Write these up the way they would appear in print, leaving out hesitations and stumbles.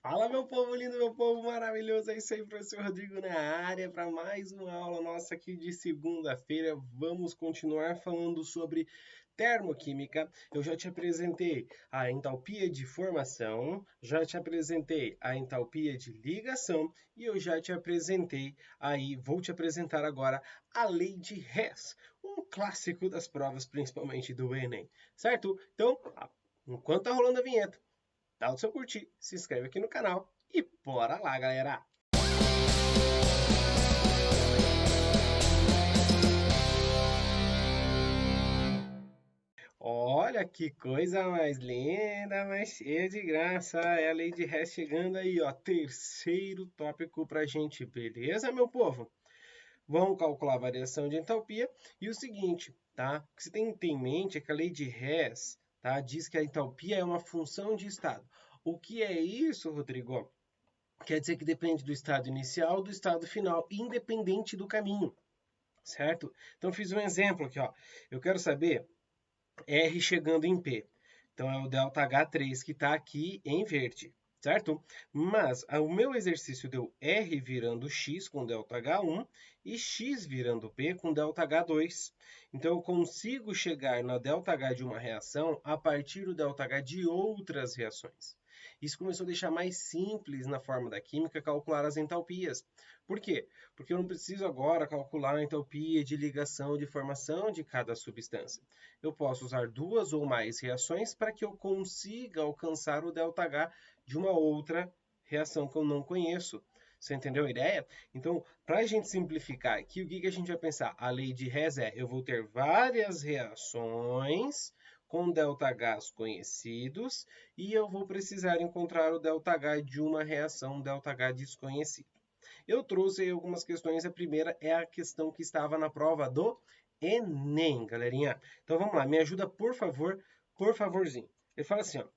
Fala, meu povo lindo, meu povo maravilhoso, é isso aí, professor Rodrigo na área para mais uma aula nossa aqui de segunda-feira. Vamos continuar falando sobre termoquímica. Eu já te apresentei a entalpia de formação, já te apresentei a entalpia de ligação e eu já te apresentei aí, vou te apresentar agora a lei de Hess, um clássico das provas, principalmente do Enem, certo? Então, enquanto tá rolando a vinheta, dá o seu curtir, se inscreve aqui no canal e bora lá, galera! Olha que coisa mais linda, mais cheia de graça. É a Lady Hess chegando aí, ó. Terceiro tópico pra gente, beleza, meu povo? Vamos calcular a variação de entalpia. E o seguinte, tá? O que você tem que ter em mente é que a lei de Hess, tá, diz que a entalpia é uma função de estado. O que é isso, Rodrigo? Quer dizer que depende do estado inicial do estado final, independente do caminho, certo? Então fiz um exemplo aqui, ó. Eu quero saber R chegando em P. Então é o ΔH3 que está aqui em verde, certo? Mas o meu exercício deu R virando X com ΔH1 e X virando P com ΔH2. Então eu consigo chegar na ΔH de uma reação a partir do ΔH de outras reações. Isso começou a deixar mais simples na forma da química calcular as entalpias. Por quê? Porque eu não preciso agora calcular a entalpia de ligação de formação de cada substância. Eu posso usar duas ou mais reações para que eu consiga alcançar o ΔH de uma outra reação que eu não conheço. Você entendeu a ideia? Então, para a gente simplificar aqui, o que a gente vai pensar? A lei de Hess é: eu vou ter várias reações com ΔHs conhecidos e eu vou precisar encontrar o ΔH de uma reação ΔH desconhecido. Eu trouxe aí algumas questões. A primeira é a questão que estava na prova do Enem, galerinha. Então vamos lá, me ajuda por favor, por favorzinho. Ele fala assim, ó,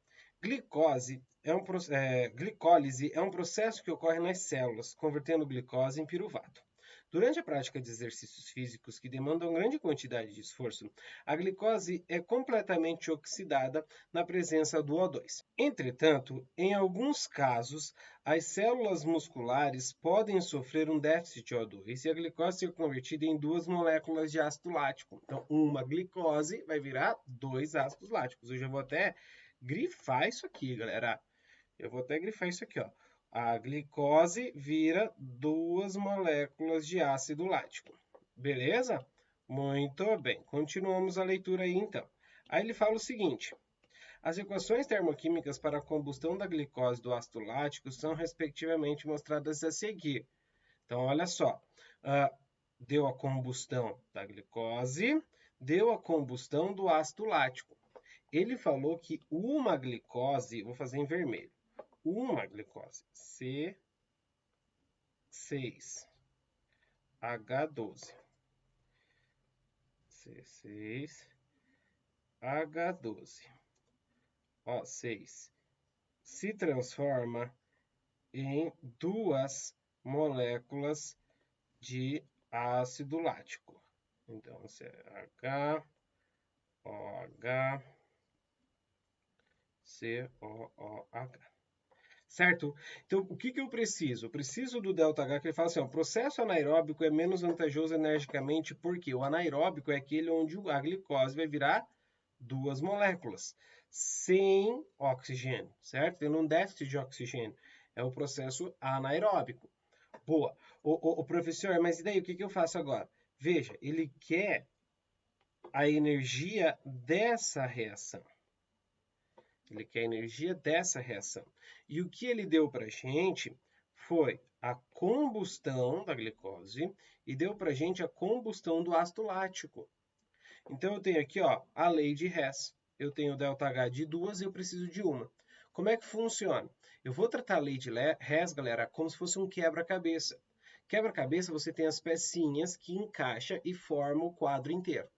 glicólise é um processo que ocorre nas células, convertendo glicose em piruvato. Durante a prática de exercícios físicos que demandam grande quantidade de esforço, a glicose é completamente oxidada na presença do O2. Entretanto, em alguns casos, as células musculares podem sofrer um déficit de O2 e a glicose ser convertida em duas moléculas de ácido lático. Então, uma glicose vai virar dois ácidos láticos. Eu já vou até grifar isso aqui, galera. Eu vou até grifar isso aqui, ó. A glicose vira duas moléculas de ácido lático. Beleza? Muito bem. Continuamos a leitura aí, então. Aí ele fala o seguinte: as equações termoquímicas para a combustão da glicose e do ácido lático são respectivamente mostradas a seguir. Então, olha só. Deu a combustão da glicose, deu a combustão do ácido lático. Ele falou que uma glicose, vou fazer em vermelho, uma glicose, C6H12, C6H12, ó, 6, se transforma em duas moléculas de ácido lático. Então, isso é HOHCOOH. Certo? Então, o que eu preciso? Eu preciso do ΔH, que ele fala assim: ó, o processo anaeróbico é menos vantajoso energicamente, porque o anaeróbico é aquele onde a glicose vai virar duas moléculas, sem oxigênio, certo? Tendo um déficit de oxigênio. É o processo anaeróbico. Boa. O professor, mas e daí o que eu faço agora? Veja, ele quer a energia dessa reação. Ele quer a energia dessa reação. E o que ele deu para a gente foi a combustão da glicose e deu para a gente a combustão do ácido lático. Então eu tenho aqui, ó, a lei de Hess. Eu tenho ΔH de duas e eu preciso de uma. Como é que funciona? Eu vou tratar a lei de Hess, galera, como se fosse um quebra-cabeça. Quebra-cabeça, você tem as pecinhas que encaixa e forma o quadro inteiro.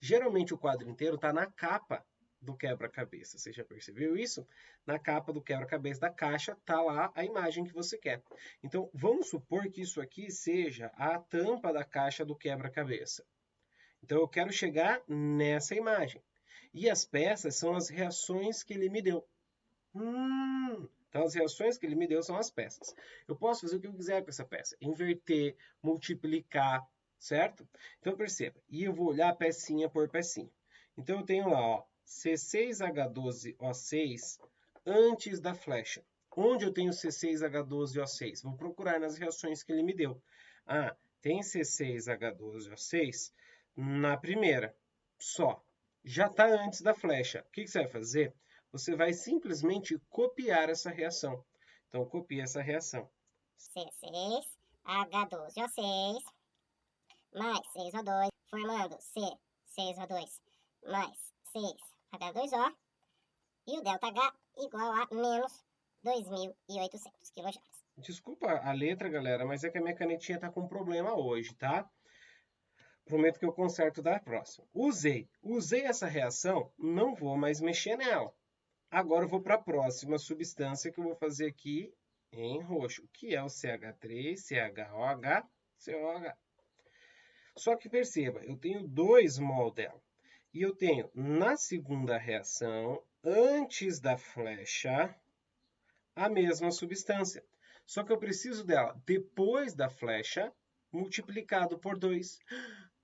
Geralmente o quadro inteiro está na capa do quebra-cabeça. Você já percebeu isso? Na capa do quebra-cabeça da caixa está lá a imagem que você quer. Então vamos supor que isso aqui seja a tampa da caixa do quebra-cabeça. Então eu quero chegar nessa imagem. E as peças são as reações que ele me deu. Então, as reações que ele me deu são as peças. Eu posso fazer o que eu quiser com essa peça. Inverter, multiplicar, certo? Então, perceba. E eu vou olhar pecinha por pecinha. Então, eu tenho lá, ó, C6H12O6 antes da flecha. Onde eu tenho C6H12O6? Vou procurar nas reações que ele me deu. Ah, tem C6H12O6 na primeira, só. Já está antes da flecha. O que você vai fazer? Você vai simplesmente copiar essa reação. Então, copia essa reação. C6H12O6 mais 6O2, formando C6O2 mais 6H2O, e o ΔH igual a menos 2.800 kJ. Desculpa a letra, galera, mas é que a minha canetinha está com problema hoje, tá? Prometo que eu conserto da próxima. Usei essa reação, não vou mais mexer nela. Agora eu vou para a próxima substância que eu vou fazer aqui em roxo, que é o CH3, CHOH, COH. Só que perceba, eu tenho 2 mol dela. E eu tenho na segunda reação, antes da flecha, a mesma substância. Só que eu preciso dela depois da flecha, multiplicado por 2.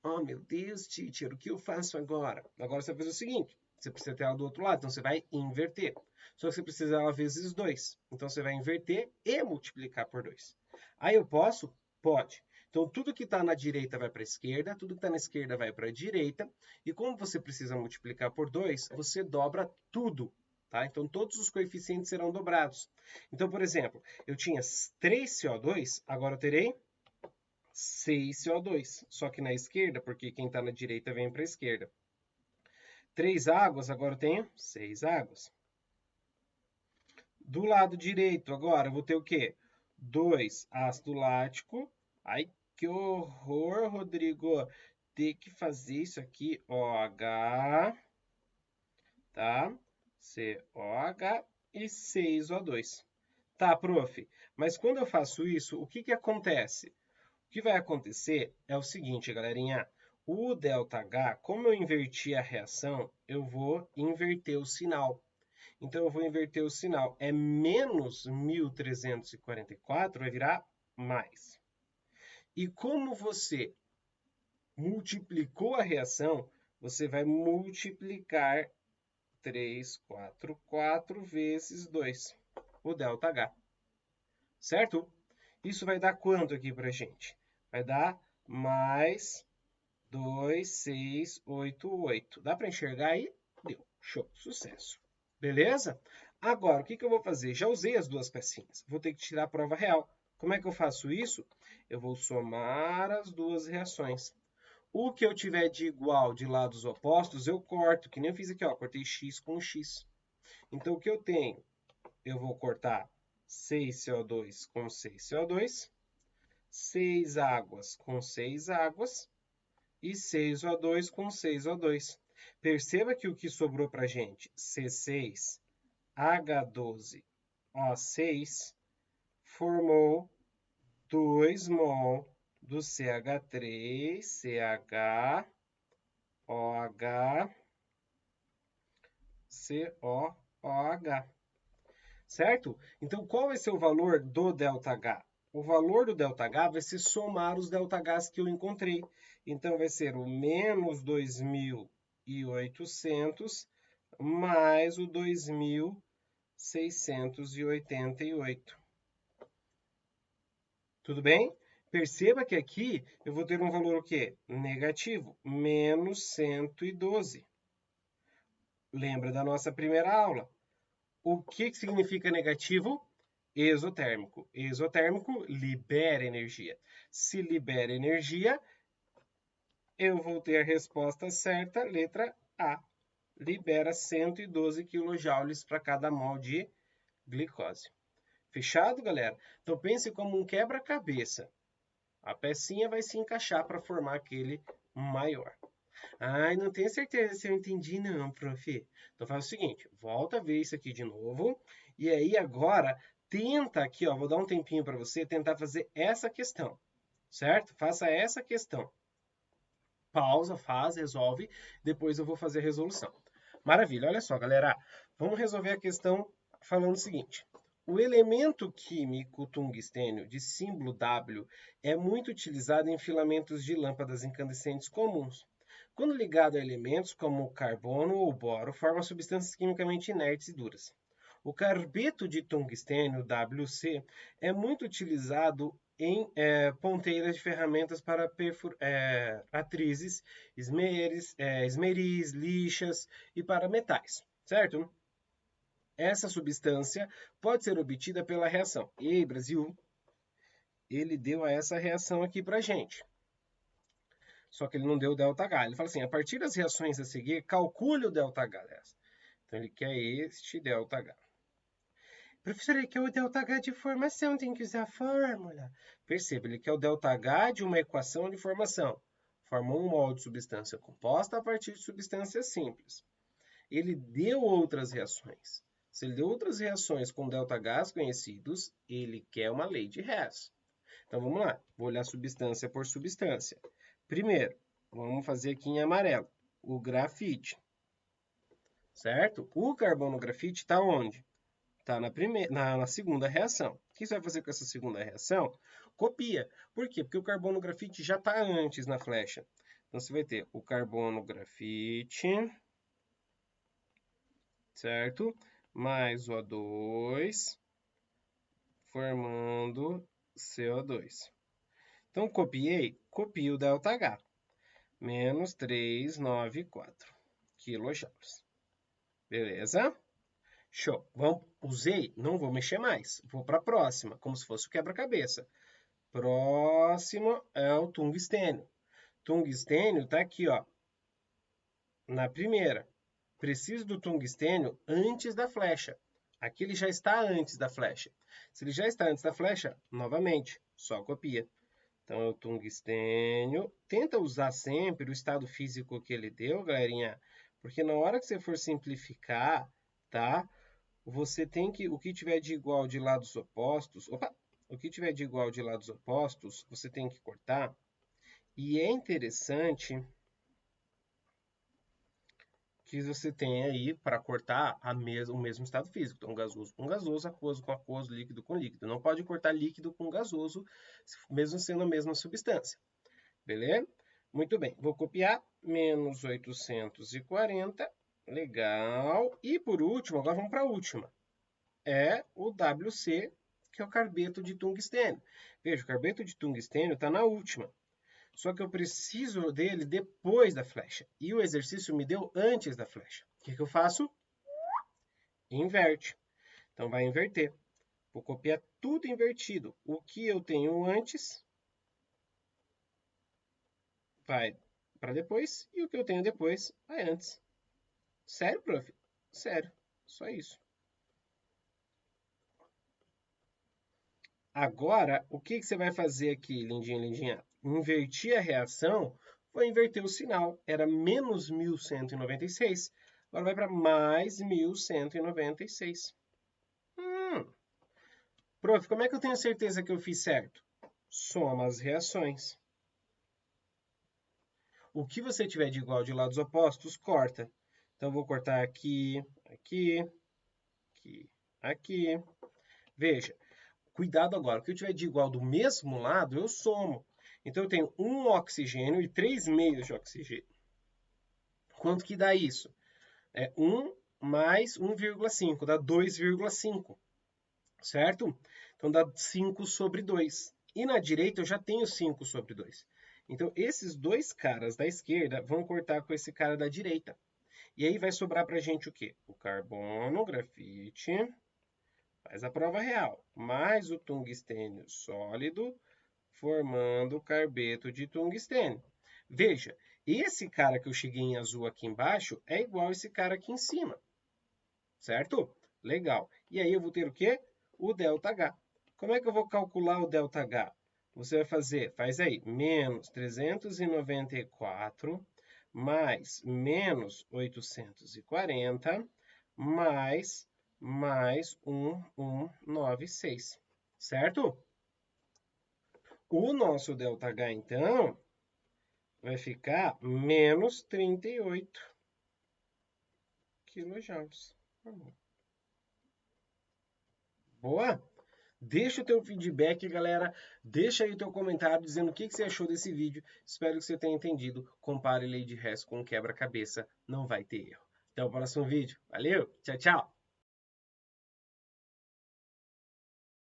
Oh, meu Deus, teacher, o que eu faço agora? Agora você vai fazer o seguinte, você precisa ter ela do outro lado, então você vai inverter. Só que você precisa dela vezes 2. Então você vai inverter e multiplicar por 2. Aí eu posso? Pode. Então tudo que está na direita vai para a esquerda, tudo que está na esquerda vai para a direita. E como você precisa multiplicar por 2, você dobra tudo. Tá? Então todos os coeficientes serão dobrados. Então, por exemplo, eu tinha 3 CO2, agora eu terei 6 CO2, só que na esquerda, porque quem está na direita vem para a esquerda. 3 águas, agora eu tenho 6 águas. Do lado direito, agora, eu vou ter o quê? 2 ácido lático. Ai, que horror, Rodrigo. Ter que fazer isso aqui, OH, tá? COH e 6O2. Tá, prof. Mas quando eu faço isso, o que que acontece? O que vai acontecer é o seguinte, galerinha. O ΔH, como eu inverti a reação, eu vou inverter o sinal. Então, eu vou inverter o sinal. É menos 1344, vai virar mais. E como você multiplicou a reação, você vai multiplicar 344 vezes 2, o ΔH. Certo? Isso vai dar quanto aqui para a gente? Vai dar mais 2,688. Dá para enxergar aí? Deu. Show. Sucesso. Beleza? Agora, o que eu vou fazer? Já usei as duas pecinhas. Vou ter que tirar a prova real. Como é que eu faço isso? Eu vou somar as duas reações. O que eu tiver de igual de lados opostos, eu corto, que nem eu fiz aqui, ó. Cortei x com x. Então, o que eu tenho? Eu vou cortar 6CO2 com 6CO2, 6 águas com 6 águas e 6O2 com 6O2. Perceba que o que sobrou para a gente, C6H12O6, formou 2 mol do CH3, CH, OH, COOH. Certo? Então, qual vai ser o valor do ΔH? O valor do ΔH vai ser somar os ΔHs que eu encontrei. Então, vai ser o menos 2.800 mais o 2.688. Tudo bem? Perceba que aqui eu vou ter um valor o quê? Negativo, menos 112. Lembra da nossa primeira aula? O que significa negativo? Exotérmico. Exotérmico libera energia. Se libera energia, eu vou ter a resposta certa, letra A. Libera 112 kJ para cada mol de glicose. Fechado, galera? Então pense como um quebra-cabeça. A pecinha vai se encaixar para formar aquele maior. Ai, não tenho certeza se eu entendi não, prof. Então faz o seguinte, volta a ver isso aqui de novo. E aí agora, tenta aqui, ó, vou dar um tempinho para você tentar fazer essa questão. Certo? Faça essa questão. Pausa, faz, resolve. Depois eu vou fazer a resolução. Maravilha, olha só, galera. Vamos resolver a questão falando o seguinte. O elemento químico tungstênio de símbolo W é muito utilizado em filamentos de lâmpadas incandescentes comuns. Quando ligado a elementos como o carbono ou boro, forma substâncias quimicamente inertes e duras. O carbeto de tungstênio, WC, é muito utilizado em ponteiras de ferramentas para atrizes, esmeris, lixas e para metais, certo? Essa substância pode ser obtida pela reação. E aí, Brasil, ele deu essa reação aqui para gente. Só que ele não deu o ΔH. Ele fala assim, a partir das reações a seguir, calcule o ΔH dessa. Então, ele quer este ΔH. Professor, ele quer o ΔH de formação, tem que usar a fórmula. Perceba, ele quer o ΔH de uma equação de formação. Forma um mol de substância composta a partir de substâncias simples. Ele deu outras reações. Se ele deu outras reações com ΔHs conhecidos, ele quer uma lei de Hess. Então, vamos lá. Vou olhar substância por substância. Primeiro, vamos fazer aqui em amarelo. O grafite. Certo? O carbono grafite está onde? Está na segunda reação. O que você vai fazer com essa segunda reação? Copia. Por quê? Porque o carbono grafite já está antes na flecha. Então, você vai ter o carbono grafite, certo? Mais o O2, formando CO2. Então, copio o ΔH, menos 394 kJ. Beleza? Show. Usei, não vou mexer mais. Vou para a próxima, como se fosse o quebra-cabeça. Próximo é o tungstênio. Tungstênio está aqui, ó, na primeira. Preciso do tungstênio antes da flecha. Aqui ele já está antes da flecha. Se ele já está antes da flecha, novamente, só copia. Então, é o tungstênio. Tenta usar sempre o estado físico que ele deu, galerinha, porque na hora que você for simplificar, tá? Você tem que, o que tiver de igual de lados opostos, o que tiver de igual de lados opostos, você tem que cortar. E é interessante que você tem aí para cortar o mesmo estado físico. Então, gasoso com gasoso, aquoso com aquoso, líquido com líquido. Não pode cortar líquido com gasoso, mesmo sendo a mesma substância. Beleza? Muito bem. Vou copiar. Menos 840. Legal. E por último, agora vamos para a última. É o WC, que é o carbeto de tungstênio. Veja, o carbeto de tungstênio está na última. Só que eu preciso dele depois da flecha. E o exercício me deu antes da flecha. O que eu faço? Inverte. Então, vai inverter. Vou copiar tudo invertido. O que eu tenho antes vai para depois. E o que eu tenho depois vai antes. Sério, prof? Sério. Só isso. Agora, o que você vai fazer aqui, lindinha, lindinha? Invertir a reação, vou inverter o sinal. Era menos 1196, agora vai para mais 1196. Prof, como é que eu tenho certeza que eu fiz certo? Soma as reações. O que você tiver de igual de lados opostos, corta. Então, vou cortar aqui, aqui, aqui, aqui. Veja, cuidado agora. O que eu tiver de igual do mesmo lado, eu somo. Então, eu tenho um oxigênio e 3 meios de oxigênio. Quanto que dá isso? É 1 mais 1,5, dá 2,5, certo? Então, dá 5 sobre 2. E na direita, eu já tenho 5 sobre 2. Então, esses dois caras da esquerda vão cortar com esse cara da direita. E aí vai sobrar para a gente o quê? O carbono, grafite, faz a prova real, mais o tungstênio sólido, formando o carbeto de tungstênio. Veja, esse cara que eu cheguei em azul aqui embaixo é igual a esse cara aqui em cima, certo? Legal. E aí eu vou ter o quê? O ΔH. Como é que eu vou calcular o ΔH? Você vai fazer, faz aí, menos 394 mais menos 840 mais 1196, certo? O nosso ΔH, então, vai ficar menos 38 kJ. Boa? Deixa o teu feedback, galera. Deixa aí o teu comentário dizendo o que você achou desse vídeo. Espero que você tenha entendido. Compare lei de Hess com quebra-cabeça. Não vai ter erro. Até o próximo vídeo. Valeu, tchau, tchau.